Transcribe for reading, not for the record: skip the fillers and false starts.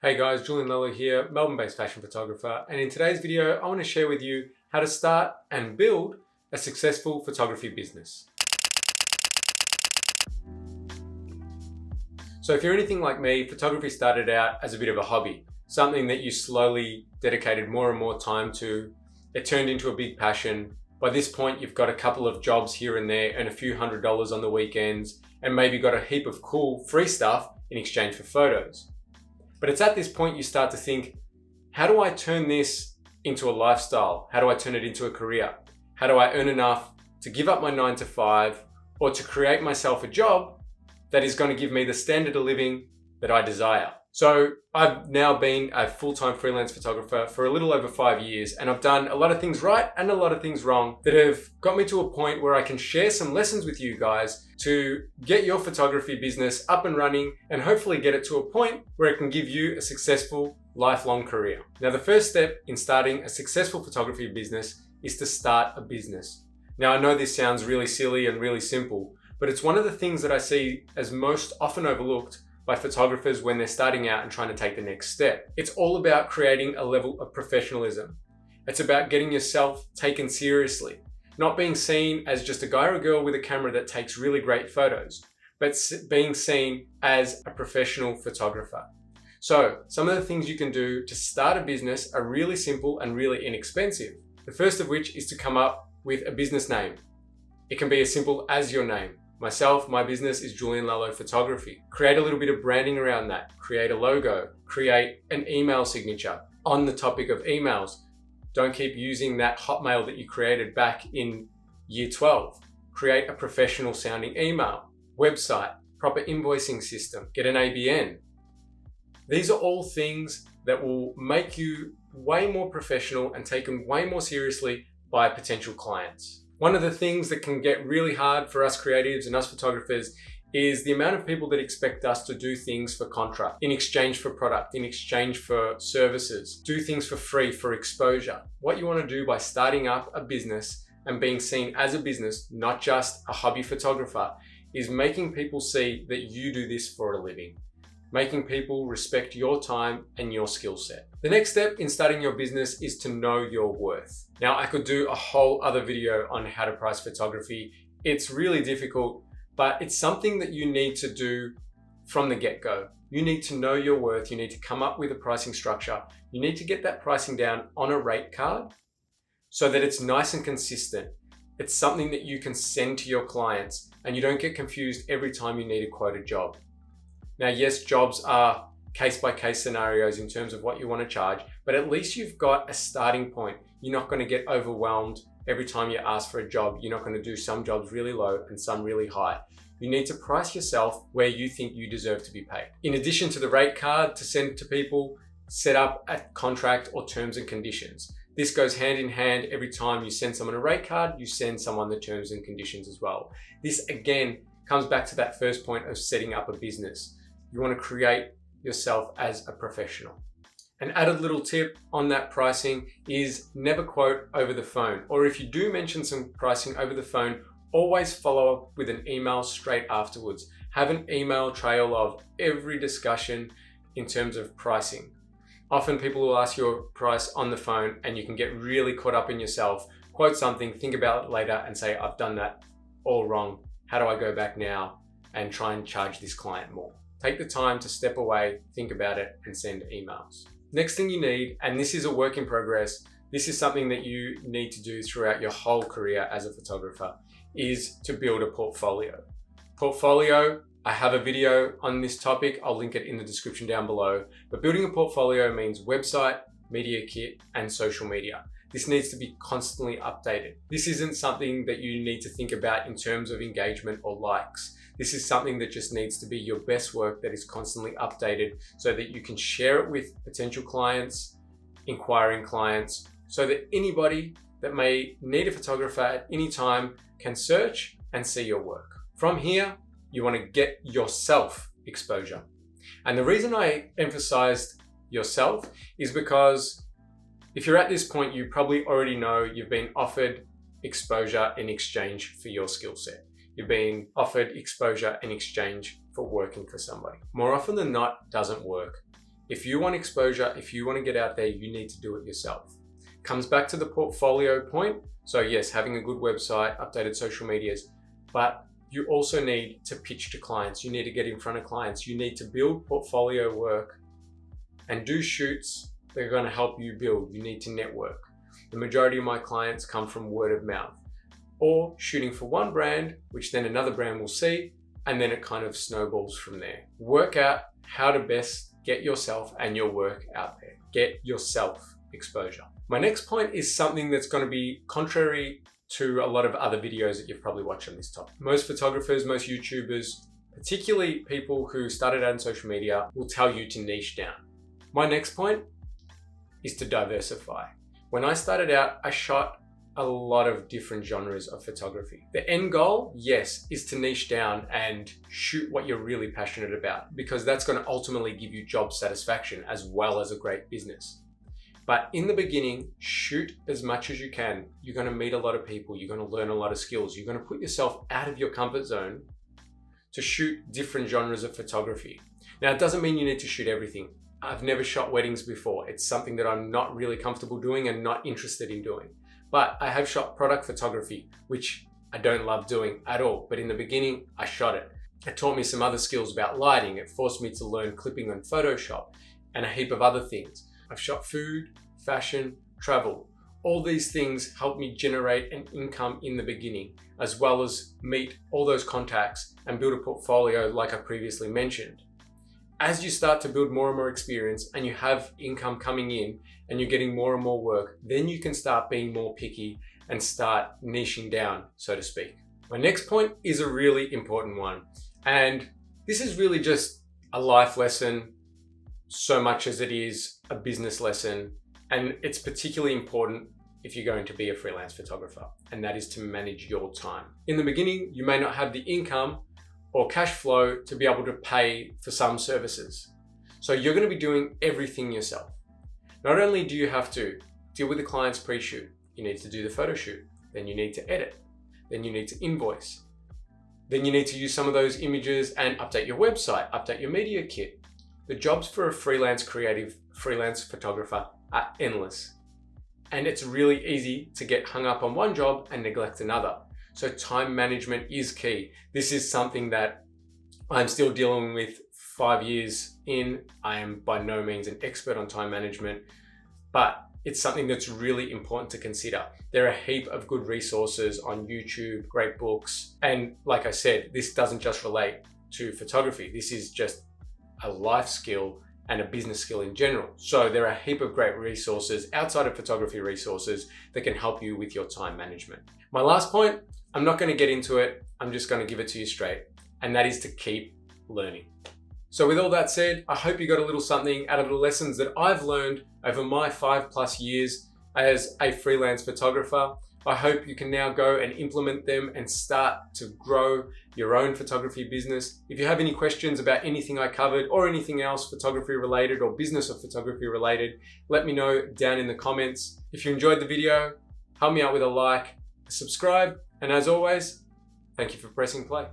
Hey guys, Julian Lello here, Melbourne-based fashion photographer, and in today's video I want to share with you how to start and build a successful photography business. So if you're anything like me, photography started out as a bit of a hobby, something that you slowly dedicated more and more time to. It turned into a big passion. By this point you've got a couple of jobs here and there and a few $100s on the weekends, and maybe got a heap of cool free stuff in exchange for photos. But it's at this point you start to think, how do I turn this into a lifestyle? How do I turn it into a career? How do I earn enough to give up my 9 to 5 or to create myself a job that is going to give me the standard of living that I desire? So I've now been a full-time freelance photographer for a little over 5 years, and I've done a lot of things right and a lot of things wrong that have got me to a point where I can share some lessons with you guys to get your photography business up and running and hopefully get it to a point where it can give you a successful lifelong career. Now, the first step in starting a successful photography business is to start a business. Now, I know this sounds really silly and really simple, but it's one of the things that I see as most often overlooked by photographers when they're starting out and trying to take the next step. It's all about creating a level of professionalism. It's about getting yourself taken seriously, not being seen as just a guy or a girl with a camera that takes really great photos, but being seen as a professional photographer. So some of the things you can do to start a business are really simple and really inexpensive. The first of which is to come up with a business name. It can be as simple as your name. Myself, my business is Julian Lello Photography. Create a little bit of branding around that. Create a logo. Create an email signature. On the topic of emails, don't keep using that Hotmail that you created back in year 12. Create a professional sounding email. Website. Proper invoicing system. Get an ABN. These are all things that will make you way more professional and taken way more seriously by potential clients. One of the things that can get really hard for us creatives and us photographers is the amount of people that expect us to do things for contract, in exchange for product, in exchange for services, do things for free for exposure. What you want to do by starting up a business and being seen as a business, not just a hobby photographer, is making people see that you do this for a living. Making people respect your time and your skill set. The next step in starting your business is to know your worth. Now, I could do a whole other video on how to price photography. It's really difficult, but it's something that you need to do from the get-go. You need to know your worth. You need to come up with a pricing structure. You need to get that pricing down on a rate card so that it's nice and consistent. It's something that you can send to your clients and you don't get confused every time you need a quoted job. Now, yes, jobs are case-by-case scenarios in terms of what you want to charge, but at least you've got a starting point. You're not going to get overwhelmed every time you ask for a job. You're not going to do some jobs really low and some really high. You need to price yourself where you think you deserve to be paid. In addition to the rate card to send to people, set up a contract or terms and conditions. This goes hand in hand. Every time you send someone a rate card, you send someone the terms and conditions as well. This again comes back to that first point of setting up a business. You want to create yourself as a professional. An added little tip on that pricing is never quote over the phone. Or if you do mention some pricing over the phone, always follow up with an email straight afterwards. Have an email trail of every discussion in terms of pricing. Often people will ask your price on the phone and you can get really caught up in yourself. Quote something, think about it later and say, I've done that all wrong. How do I go back now and try and charge this client more? Take the time to step away, think about it, and send emails. Next thing you need, and this is a work in progress, this is something that you need to do throughout your whole career as a photographer, is to build a portfolio. Portfolio, I have a video on this topic, I'll link it in the description down below, but building a portfolio means website, media kit, and social media. This needs to be constantly updated. This isn't something that you need to think about in terms of engagement or likes. This is something that just needs to be your best work that is constantly updated so that you can share it with potential clients, inquiring clients, so that anybody that may need a photographer at any time can search and see your work. From here, you want to get yourself exposure. And the reason I emphasized yourself is because if you're at this point, you probably already know you've been offered exposure in exchange for your skill set. You're being offered exposure in exchange for working for somebody. More often than not, it doesn't work. If you want exposure, if you want to get out there, you need to do it yourself. Comes back to the portfolio point. So yes, having a good website, updated social medias, but you also need to pitch to clients. You need to get in front of clients. You need to build portfolio work and do shoots that are going to help you build. You need to network. The majority of my clients come from word of mouth or shooting for one brand, which then another brand will see, and then it kind of snowballs from there. Work out how to best get yourself and your work out there. Get yourself exposure. My next point is something that's going to be contrary to a lot of other videos that you've probably watched on this topic. Most photographers, most YouTubers, particularly people who started out in social media, will tell you to niche down. My next point is to diversify. When I started out, I shot a lot of different genres of photography. The end goal, yes, is to niche down and shoot what you're really passionate about, because that's going to ultimately give you job satisfaction as well as a great business. But in the beginning, shoot as much as you can. You're going to meet a lot of people. You're going to learn a lot of skills. You're going to put yourself out of your comfort zone to shoot different genres of photography. Now, it doesn't mean you need to shoot everything. I've never shot weddings before. It's something that I'm not really comfortable doing and not interested in doing. But I have shot product photography, which I don't love doing at all. But in the beginning, I shot it. It taught me some other skills about lighting. It forced me to learn clipping on Photoshop and a heap of other things. I've shot food, fashion, travel. All these things helped me generate an income in the beginning, as well as meet all those contacts and build a portfolio like I previously mentioned. As you start to build more and more experience and you have income coming in and you're getting more and more work, then you can start being more picky and start niching down, so to speak. My next point is a really important one. And this is really just a life lesson so much as it is a business lesson. And it's particularly important if you're going to be a freelance photographer, and that is to manage your time. In the beginning, you may not have the income or cash flow to be able to pay for some services. So you're going to be doing everything yourself. Not only do you have to deal with the client's pre-shoot, you need to do the photo shoot, then you need to edit, then you need to invoice, then you need to use some of those images and update your website, update your media kit. The jobs for a freelance photographer are endless. And it's really easy to get hung up on one job and neglect another. So time management is key. This is something that I'm still dealing with 5 years in. I am by no means an expert on time management, but it's something that's really important to consider. There are a heap of good resources on YouTube, great books. And like I said, this doesn't just relate to photography. This is just a life skill and a business skill in general. So there are a heap of great resources outside of photography resources that can help you with your time management. My last point, I'm not going to get into it. I'm just going to give it to you straight. And that is to keep learning. So with all that said, I hope you got a little something out of the lessons that I've learned over my 5+ years as a freelance photographer. I hope you can now go and implement them and start to grow your own photography business. If you have any questions about anything I covered or anything else photography related or business or photography related, let me know down in the comments. If you enjoyed the video, help me out with a like, subscribe, and as always, thank you for pressing play.